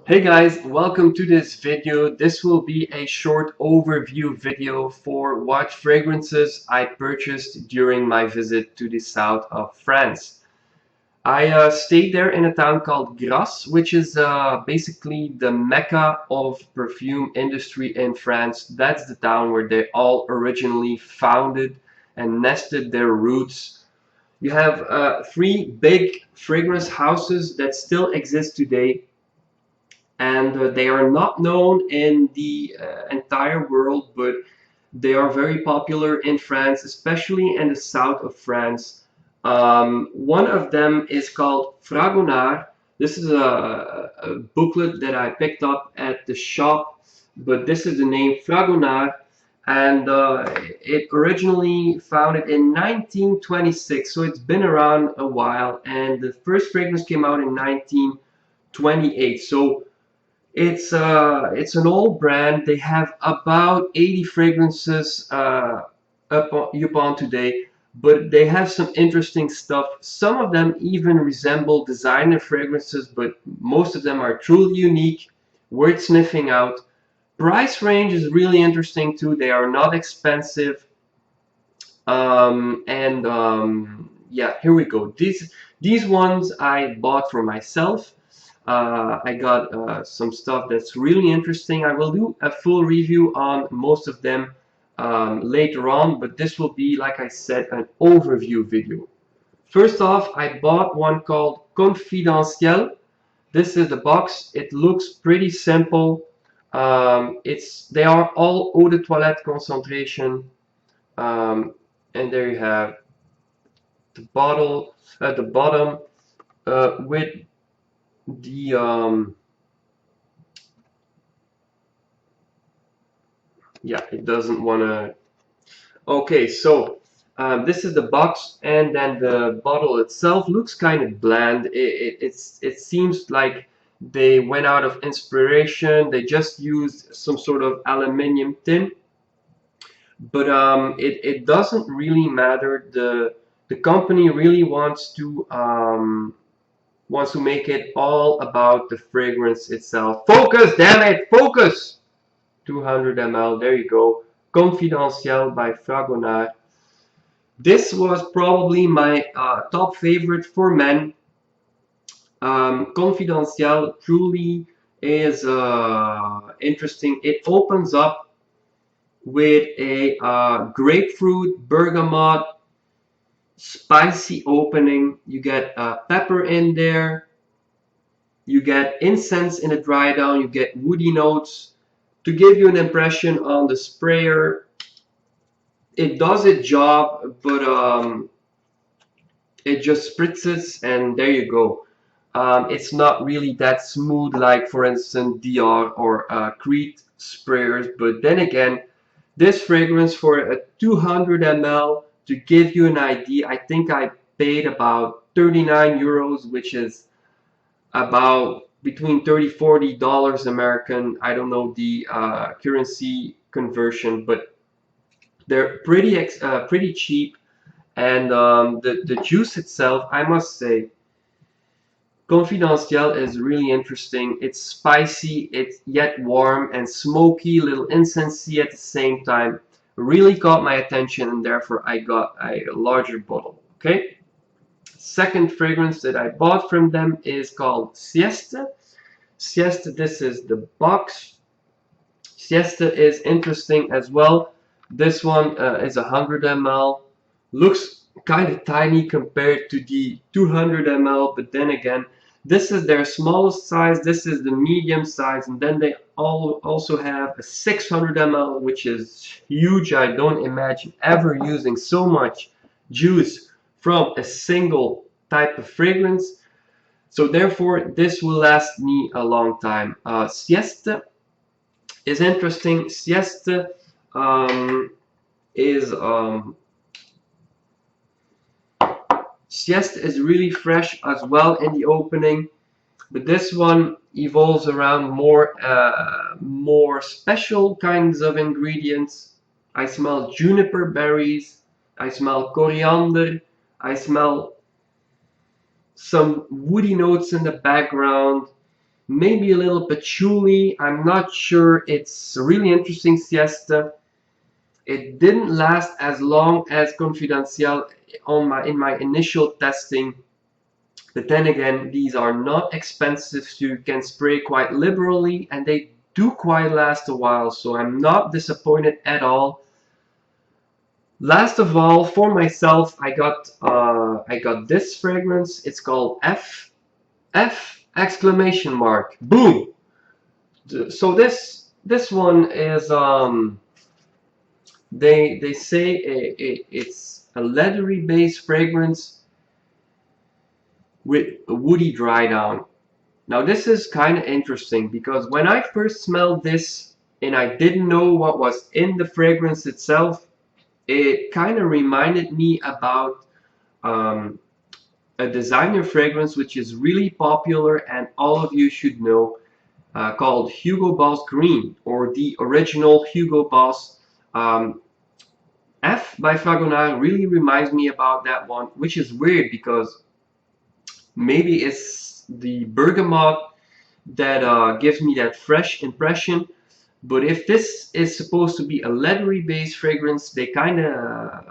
Hey guys, welcome to this video. This will be a short overview video for what fragrances I purchased during my visit to the south of France. I stayed there in a town called Grasse, which is basically the mecca of perfume industry in France. That's the town where they all originally founded and nested their roots. You have three big fragrance houses that still exist today, and they are not known in the entire world, but they are very popular in France, especially in the south of France. One of them is called Fragonard. This is a booklet that I picked up at the shop, but this is the name Fragonard, and it originally founded in 1926, so it's been around a while, and the first fragrance came out in 1928. So it's an old brand. They have about 80 fragrances upon today, but they have some interesting stuff. Some of them even resemble designer fragrances, but most of them are truly unique, worth sniffing out. Price range is really interesting too. They are not expensive. Yeah, here we go. These ones I bought for myself. I got some stuff that's really interesting. I will do a full review on most of them later on, but this will be, like I said, an overview video. First off, I bought one called Confidencial. This is the box. It looks pretty simple. They are all eau de toilette concentration, and there you have the bottle at the bottom with the yeah, it doesn't want to. Okay, so this is the box, and then the bottle itself looks kind of bland. It seems like they went out of inspiration. They just used some sort of aluminium tin, but it doesn't really matter. The company really wants to make it all about the fragrance itself. Focus, damn it, focus! 200 ml, there you go. Confidencial by Fragonard. This was probably my top favorite for men. Confidencial truly is interesting. It opens up with a grapefruit, bergamot, spicy opening. You get pepper in there. You get incense in the dry down. You get woody notes. To give you an impression on the sprayer, it does its job, but it just spritzes and there you go. It's not really that smooth like, for instance, Dior or Creed sprayers, but then again, this fragrance for a 200 ml, to give you an idea, I think I paid about 39 euros, which is about between 30-40 dollars American. I don't know the currency conversion, but they're pretty cheap. And the juice itself, I must say, Confidential is really interesting. It's spicy, it's yet warm and smoky, little incensey at the same time. Really caught my attention, and therefore I got a larger bottle. Okay. Second fragrance that I bought from them is called Siesta. Siesta, this is the box. Siesta is interesting as well. This one is 100 ml. Looks kind of tiny compared to the 200 ml, but then again, this is their smallest size, this is the medium size, and then they also have a 600 ml, which is huge. I don't imagine ever using so much juice from a single type of fragrance. So therefore, this will last me a long time. Siesta is interesting. Siesta is Siesta is really fresh as well in the opening, but this one evolves around more special kinds of ingredients. I smell juniper berries, I smell coriander, I smell some woody notes in the background. maybe a little patchouli. I'm not sure. It's a really interesting siesta. It didn't last as long as confidencial in my initial testing. But then again, these are not expensive, so you can spray quite liberally, and they do quite last a while, so I'm not disappointed at all. Last of all, for myself, I got this fragrance. It's called F exclamation mark. Boom. So this one is they say it's a leathery based fragrance with a woody dry down. Now this is kind of interesting because when I first smelled this and I didn't know what was in the fragrance itself, it kind of reminded me about um, a designer fragrance which is really popular and all of you should know, called Hugo Boss Green, or the original Hugo Boss. Um, F by Fragonard really reminds me about that one, which is weird because maybe it's the bergamot that gives me that fresh impression. But if this is supposed to be a leathery based fragrance, they kind of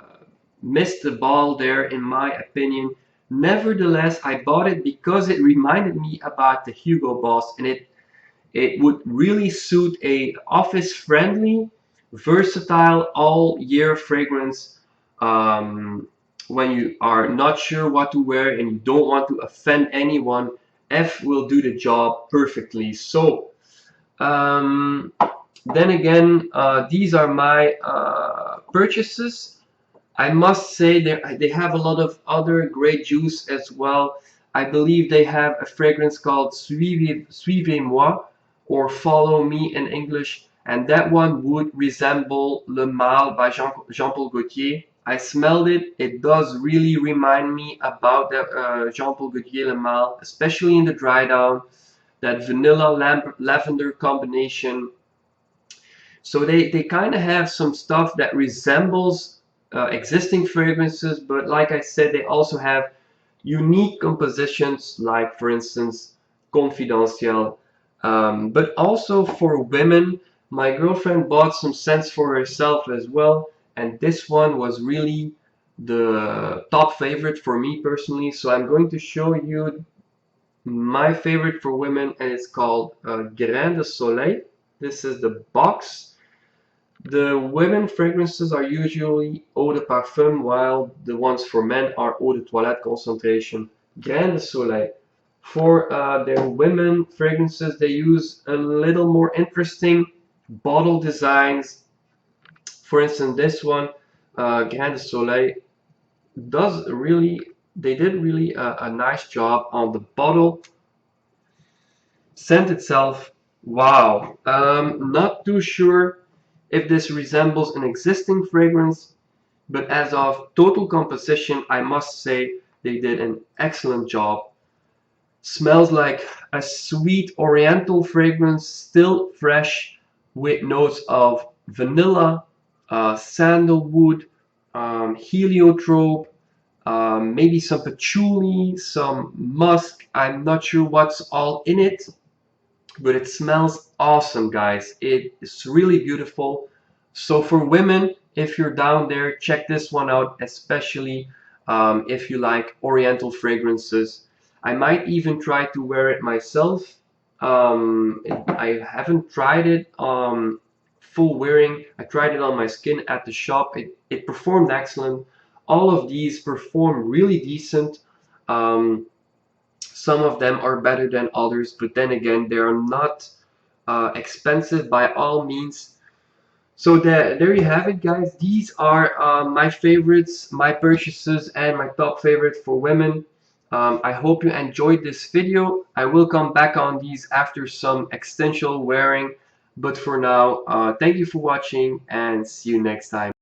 missed the ball there, in my opinion. Nevertheless, I bought it because it reminded me about the Hugo Boss, and it would really suit a office friendly, versatile all year fragrance. Um, when you are not sure what to wear and you don't want to offend anyone, F will do the job perfectly. So um, then again, these are my purchases. I must say they have a lot of other great juice as well. I believe they have a fragrance called Suivez-moi, or Follow Me in English, and that one would resemble Le Male by Jean-Paul Gaultier. I smelled it. It does really remind me about the Jean-Paul Gaultier Le Male, especially in the dry down, that vanilla lavender combination. So they kind of have some stuff that resembles existing fragrances, but like I said, they also have unique compositions, like for instance, Confidential. But also for women, my girlfriend bought some scents for herself as well, and this one was really the top favorite for me personally. So I'm going to show you my favorite for women, and it's called Grain de Soleil. This is the box. The women fragrances are usually eau de parfum, while the ones for men are eau de toilette concentration. Grain de Soleil. For their women fragrances, they use a little more interesting bottle designs. For instance, this one, Grain de Soleil, does really, they did really a nice job on the bottle. Scent itself, wow. Not too sure if this resembles an existing fragrance, but as of total composition, I must say they did an excellent job. Smells like a sweet oriental fragrance, still fresh, with notes of vanilla, sandalwood, heliotrope, maybe some patchouli, some musk. I'm not sure what's all in it, but it smells awesome, guys. It is really beautiful. So for women, if you're down there, check this one out, especially if you like oriental fragrances. I might even try to wear it myself. I haven't tried it full wearing. I tried it on my skin at the shop. It performed excellent. All of these perform really decent. Um, some of them are better than others, but then again, they are not expensive by all means. So there you have it, guys. These are my favorites, my purchases, and my top favorite for women. I hope you enjoyed this video. I will come back on these after some extensional wearing. But for now, thank you for watching and see you next time.